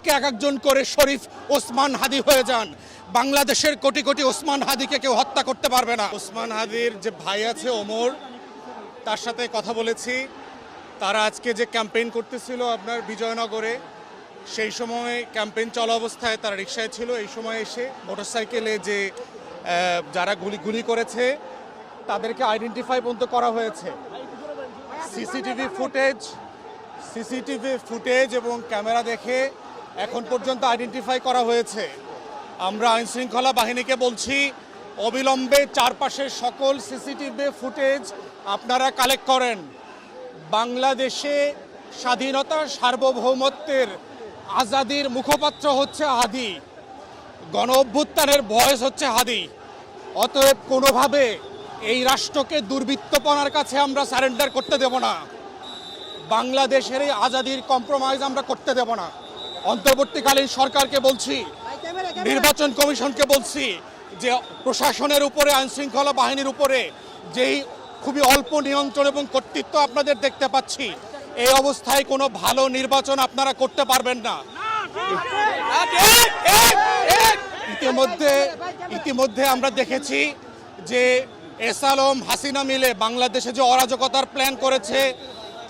প্রত্যেকে এক একজন করে শরীফ ওসমান হাদি হয়ে যান। বাংলাদেশের কোটি কোটি ওসমান হাদিকে কেউ হত্যা করতে পারবে না। ওসমান হাদির যে ভাই আছে ওমর, তার সাথে কথা বলেছি। তারা আজকে যে ক্যাম্পেইন করতেছিল আপনার বিজয়নগরে, সেই সময় ক্যাম্পেইন চলা অবস্থায় তারা রিকশায় ছিল। এই সময় এসে মোটরসাইকেলে যে যারা গুলি করেছে তাদেরকে আইডেন্টিফাই পর্যন্ত করা হয়েছে। সিসিটিভি ফুটেজ এবং ক্যামেরা দেখে এখন পর্যন্ত আইডেন্টিফাই করা হয়েছে। আমরা আইনশৃঙ্খলা বাহিনীকে বলছি, অবিলম্বে চারপাশের সকল সিসিটিভি ফুটেজ আপনারা কালেক্ট করেন। বাংলাদেশে স্বাধীনতা সার্বভৌমত্বের আজাদির মুখপাত্র হচ্ছে হাদি, গণ অভ্যুত্থানের ভয়েস হচ্ছে হাদি। অতএব কোনোভাবে এই রাষ্ট্রকে দুর্বৃত্তপনার কাছে আমরা সারেন্ডার করতে দেব না। বাংলাদেশের এই আজাদির কম্প্রোমাইজ আমরা করতে দেব না। অন্তর্বর্তীকালীন সরকারকে বলছি, নির্বাচন কমিশনকে বলছি যে প্রশাসনের উপরে, আইনশৃঙ্খলা বাহিনীর উপরে যেই খুবই অল্প নিয়ন্ত্রণ এবং কর্তৃত্ব আপনাদের দেখতে পাচ্ছি, এই অবস্থায় কোনো ভালো নির্বাচন আপনারা করতে পারবেন না। ইতিমধ্যে আমরা দেখেছি যে এস আলম হাসিনা মিলে বাংলাদেশে যে অরাজকতার প্ল্যান করেছে,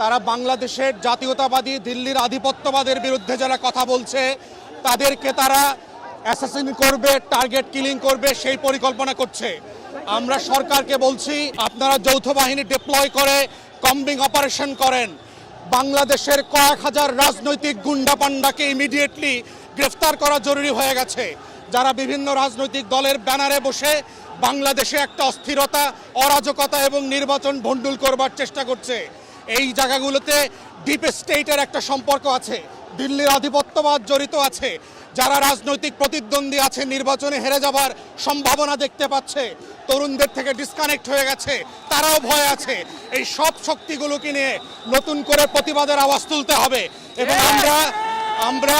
তারা বাংলাদেশের জাতীয়তাবাদী দিল্লির আধিপত্যবাদের বিরুদ্ধে যারা কথা বলছে তাদেরকে তারা অ্যাসাসিন করবে, টার্গেট কিলিং করবে, সেই পরিকল্পনা করছে। আমরা সরকারকে বলছি, আপনারা যৌথ বাহিনী ডিপ্লয় করে কম্বিং অপারেশন করেন। বাংলাদেশের কয়েক হাজার রাজনৈতিক গুন্ডা পান্ডাকে ইমিডিয়েটলি গ্রেফতার করা জরুরি হয়ে গেছে, যারা বিভিন্ন রাজনৈতিক দলের ব্যানারে বসে বাংলাদেশে একটা অস্থিরতা, অরাজকতা এবং নির্বাচন ভণ্ডুল করবার চেষ্টা করছে। এই জায়গাগুলোতে ডিপ স্টেটের একটা সম্পর্ক আছে, দিল্লির আধিপত্যবাদ জড়িত আছে। যারা রাজনৈতিক প্রতিদ্বন্দ্বী আছে, নির্বাচনে হেরে যাবার সম্ভাবনা দেখতে পাচ্ছে, তরুণদের থেকে ডিসকানেক্ট হয়ে গেছে, তারাও ভয় আছে। এই সব শক্তিগুলোকে নিয়ে নতুন করে প্রতিবাদের আওয়াজ তুলতে হবে এবং আমরা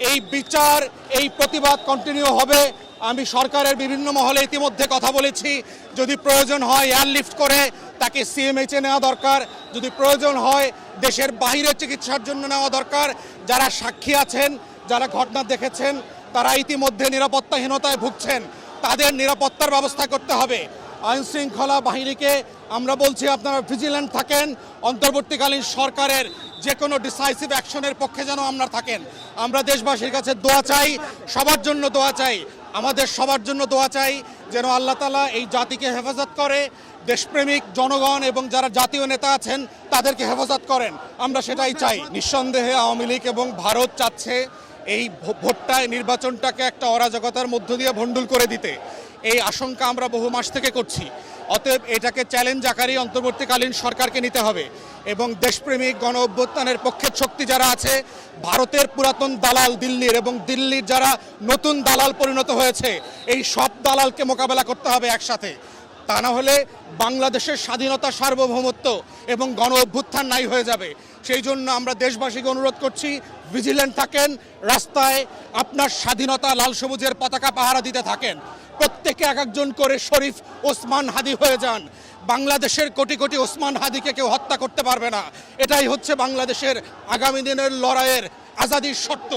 এই বিচার, এই প্রতিবাদ কন্টিনিউ হবে। আমি সরকারের বিভিন্ন মহলে ইতিমধ্যে কথা বলেছি, যদি প্রয়োজন হয় এয়ারলিফট করে তাকে সিএমএইচে নেওয়া দরকার, যদি প্রয়োজন হয় দেশের বাইরে চিকিৎসার জন্য নেওয়া দরকার। যারা সাক্ষী আছেন, যারা ঘটনা দেখেছেন, তারা ইতিমধ্যে নিরাপত্তাহীনতায় ভুগছেন, তাদের নিরাপত্তার ব্যবস্থা করতে হবে। আইন শৃঙ্খলা বাহিনীকে আমরা বলছি, আপনারা ভিজিল্যান্ট থাকেন। অন্তর্বর্তীকালীন সরকারের যে কোনো ডিসাইসিভ অ্যাকশনের পক্ষে যেন আমরা থাকেন। আমরা দেশবাসীর কাছে দোয়া চাই, সবার জন্য দোয়া চাই, আমাদের সবার জন্য দোয়া চাই যেন আল্লাহ তাআলা এই জাতিকে হেফাজত করে, দেশপ্রেমিক জনগণ এবং যারা জাতীয় নেতা আছেন তাদেরকে হেফাজত করেন। আমরা সেটাই চাই। নিঃসন্দেহে আওয়ামী লীগ এবং ভারত চাচ্ছে এই ভোটটায়, নির্বাচনটাকে একটা অরাজকতার মধ্য দিয়ে ভণ্ডুল করে দিতে। এই আশঙ্কা আমরা বহু মাস থেকে করছি। অতএব এটাকে চ্যালেঞ্জ আকারে অন্তর্বর্তীকালীন সরকারকে নিতে হবে এবং দেশপ্রেমিক গণ অভ্যুত্থানের পক্ষের শক্তি যারা আছে, ভারতের পুরাতন দালাল দিল্লির এবং দিল্লির যারা নতুন দালাল পরিণত হয়েছে, এই সব দালালকে মোকাবেলা করতে হবে একসাথে। তা না হলে বাংলাদেশের স্বাধীনতা, সার্বভৌমত্ব এবং গণ অভ্যুত্থান নাই হয়ে যাবে। সেই জন্য আমরা দেশবাসীকে অনুরোধ করছি, ভিজিল্যান্ট থাকেন, রাস্তায় আপনার স্বাধীনতা লাল সবুজের পতাকা পাহারা দিতে থাকেন। প্রত্যেকে এক একজন করে শরীফ ওসমান হাদি হয়ে যান। বাংলাদেশের কোটি কোটি ওসমান হাদিকে কেউ হত্যা করতে পারবে না। এটাই হচ্ছে বাংলাদেশের আগামী দিনের লড়াইয়ের আজাদির শর্ত।